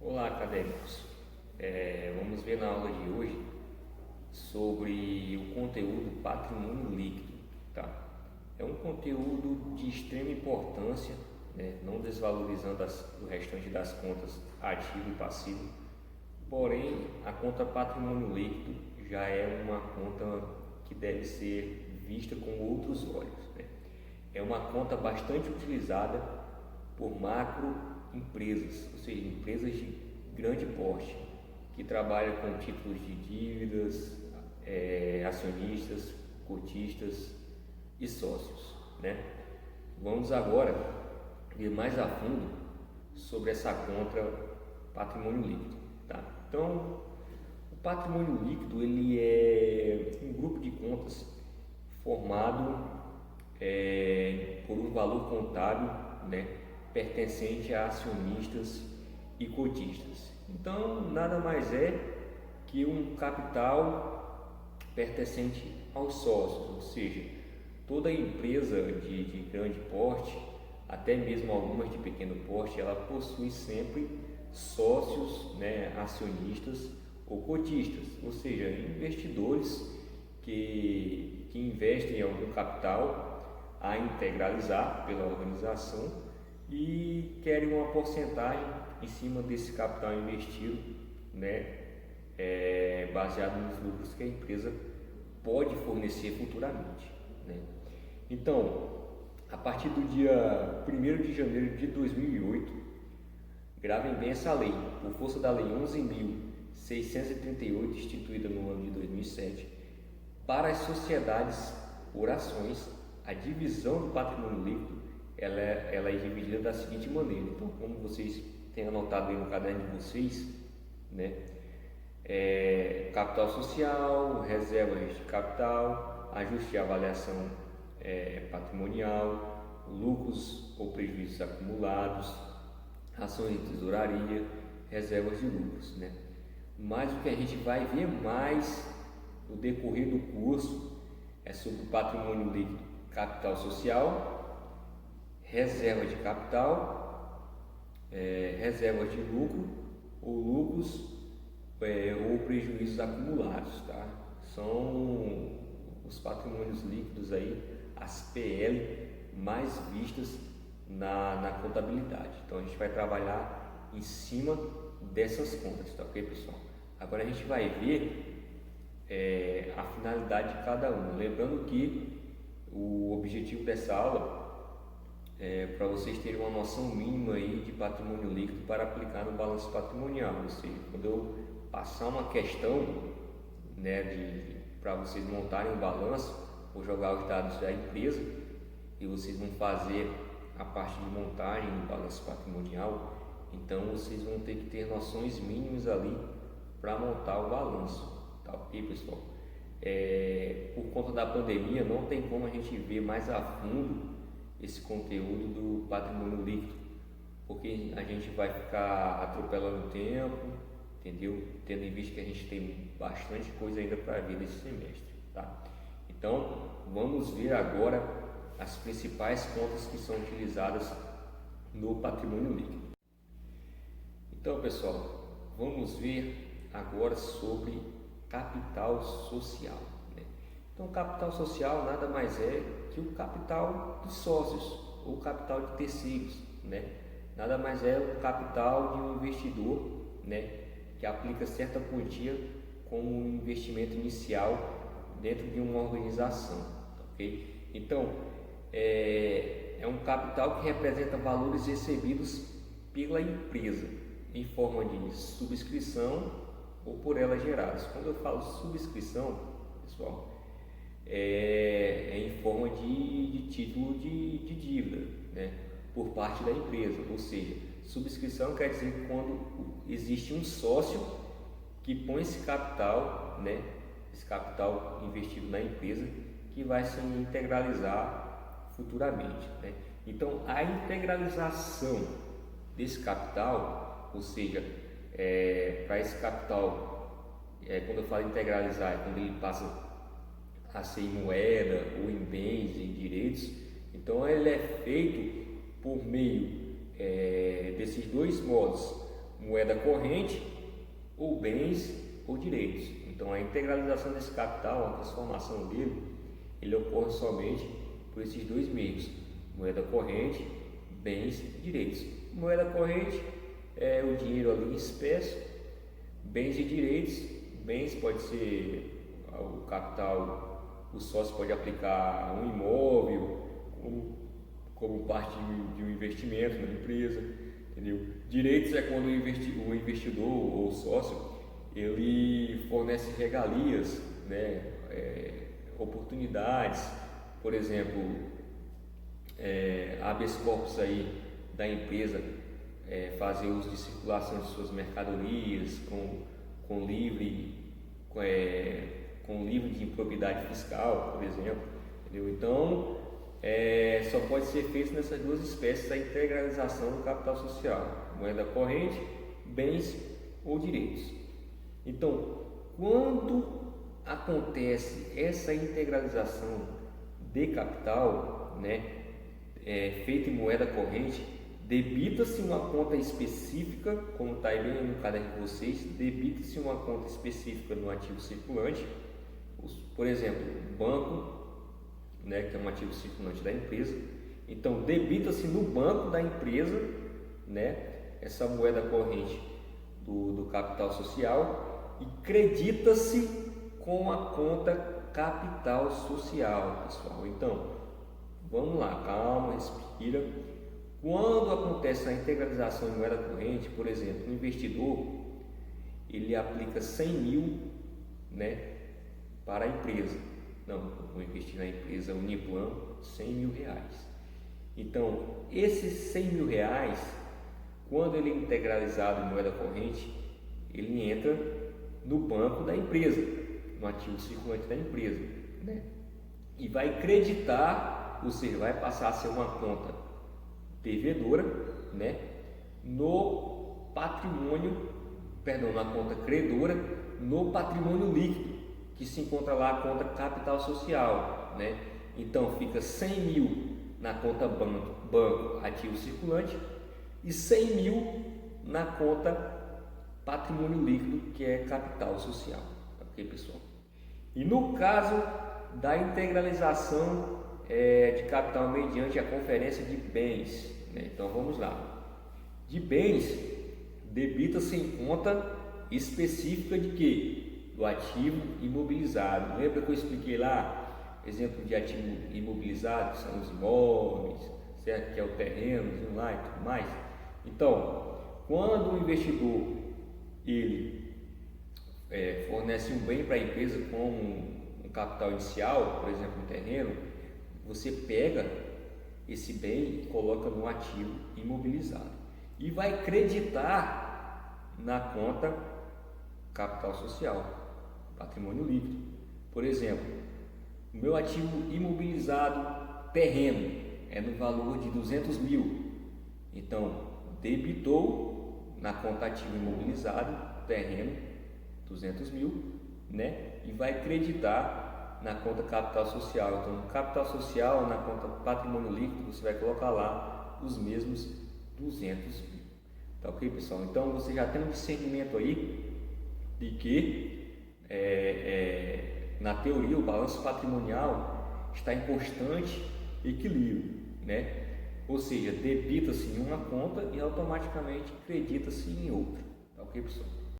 Olá, acadêmicos. Vamos ver na aula de hoje sobre o conteúdo patrimônio líquido, tá? É um conteúdo de extrema importância, né? Não desvalorizando o restante das contas ativo e passivo. Porém, a conta patrimônio líquido já é uma conta que deve ser vista com outros olhos, né? É uma conta bastante utilizada por macro empresas, ou seja, empresas de grande porte, que trabalham com títulos de dívidas, acionistas, cotistas e sócios, né? Vamos agora ver mais a fundo sobre essa conta patrimônio líquido, tá? Então, o patrimônio líquido ele é um grupo de contas formado por um valor contábil, né, pertencente a acionistas e cotistas. Então, nada mais é que um capital pertencente aos sócios, ou seja, toda empresa de grande porte, até mesmo algumas de pequeno porte, ela possui sempre sócios, né, acionistas ou cotistas, ou seja, investidores que investem em algum capital a integralizar pela organização e querem uma porcentagem em cima desse capital investido, né, baseado nos lucros que a empresa pode fornecer futuramente, né? Então, a partir do dia 1º de janeiro de 2008, gravem bem essa lei, por força da Lei 11.638, instituída no ano de 2007, para as sociedades por ações, a divisão do patrimônio líquido ela é dividida da seguinte maneira. Então, como vocês têm anotado aí no caderno de vocês, né? Capital social, reservas de capital, ajuste de avaliação patrimonial, lucros ou prejuízos acumulados, ações de tesouraria, reservas de lucros, né? Mas o que a gente vai ver mais no decorrer do curso é sobre o patrimônio líquido, capital social, reserva de capital, reservas de lucro ou lucros ou prejuízos acumulados, tá? São os patrimônios líquidos aí, as PL mais vistas na contabilidade. Então a gente vai trabalhar em cima dessas contas, tá ok, pessoal? Agora a gente vai ver a finalidade de cada um. Lembrando que o objetivo dessa aula é para vocês terem uma noção mínima aí de patrimônio líquido para aplicar no balanço patrimonial. Ou seja, quando eu passar uma questão, né, para vocês montarem um balanço, vou jogar os dados da empresa e vocês vão fazer a parte de montagem do balanço patrimonial. Então vocês vão ter que ter noções mínimas ali para montar o balanço, tá ok, pessoal? Por conta da pandemia não tem como a gente ver mais a fundo esse conteúdo do patrimônio líquido, porque a gente vai ficar atropelando o tempo, entendeu? Tendo em vista que a gente tem bastante coisa ainda para ver nesse semestre, tá? Então vamos ver agora as principais contas que são utilizadas no patrimônio líquido. Então, pessoal, vamos ver agora sobre capital social, né? Então, capital social nada mais é que o capital de sócios ou capital de terceiros, né? Nada mais é o capital de um investidor, né, que aplica certa quantia como um investimento inicial dentro de uma organização, ok? Então, é um capital que representa valores recebidos pela empresa em forma de subscrição ou por ela gerados. Quando eu falo subscrição, pessoal, é em forma de título de dívida, né, por parte da empresa. Ou seja, subscrição quer dizer que quando existe um sócio que põe esse capital, né, esse capital investido na empresa, que vai se integralizar futuramente, né? Então, a integralização desse capital, ou seja, para esse capital, quando eu falo integralizar, é quando ele passa a ser em moeda ou em bens, em direitos. Então ele é feito por meio desses dois modos: moeda corrente, ou bens ou direitos. Então a integralização desse capital, a transformação dele, ele ocorre somente por esses dois meios: moeda corrente, bens e direitos. Moeda corrente é o dinheiro ali em espécie, bens e direitos. Bens pode ser o capital, o sócio pode aplicar um imóvel como parte de um investimento na empresa, entendeu? Direitos é quando o investidor ou o sócio ele fornece regalias, né? Oportunidades, por exemplo, habeas corpus aí da empresa, fazer uso de circulação de suas mercadorias com livre de improbidade fiscal, por exemplo, entendeu? Então, só pode ser feito nessas duas espécies a integralização do capital social: moeda corrente, bens ou direitos. Então, quando acontece essa integralização de capital, né, feita em moeda corrente, debita-se uma conta específica, como está aí bem no caderno de vocês, debita-se uma conta específica no ativo circulante. Por exemplo, banco, né, que é um ativo circulante da empresa. Então, debita-se no banco da empresa, né, essa moeda corrente do capital social, e credita-se com a conta capital social, pessoal. Então, vamos lá, calma, respira. Quando acontece a integralização em moeda corrente, por exemplo, o investidor ele aplica 100 mil, né, para a empresa. Não, vou investir na empresa Uniplan 100 mil reais. Então, esses 100 mil reais, quando ele é integralizado em moeda corrente, ele entra no banco da empresa, no ativo circulante da empresa, né? E vai creditar, ou seja, vai passar a ser uma conta devedora, né, no patrimônio, perdão, na conta credora, no patrimônio líquido, que se encontra lá a conta capital social, né? Então fica 100 mil na conta banco ativo circulante e 100 mil na conta patrimônio líquido, que é capital social, ok, pessoal? E no caso da integralização de capital mediante a conferência de bens, né? Então vamos lá. De bens, debita-se em conta específica de quê? Do ativo imobilizado. Lembra que eu expliquei lá, exemplo de ativo imobilizado, que são os imóveis, certo? Que é o terreno, lá e tudo mais. Então, quando o investidor ele fornece um bem para a empresa como um capital inicial, por exemplo, um terreno, você pega esse bem e coloca no ativo imobilizado e vai creditar na conta capital social, patrimônio líquido. Por exemplo, o meu ativo imobilizado terreno é no valor de 200 mil. Então, debitou na conta ativo imobilizado terreno 200 mil, né? E vai creditar na conta capital social. Então, no capital social, na conta patrimônio líquido, você vai colocar lá os mesmos 200 mil. Tá ok, pessoal? Então, você já tem um discernimento aí de que na teoria o balanço patrimonial está em constante equilíbrio, né? Ou seja, debita-se em uma conta e automaticamente credita-se em outra. Tá ok, pessoal?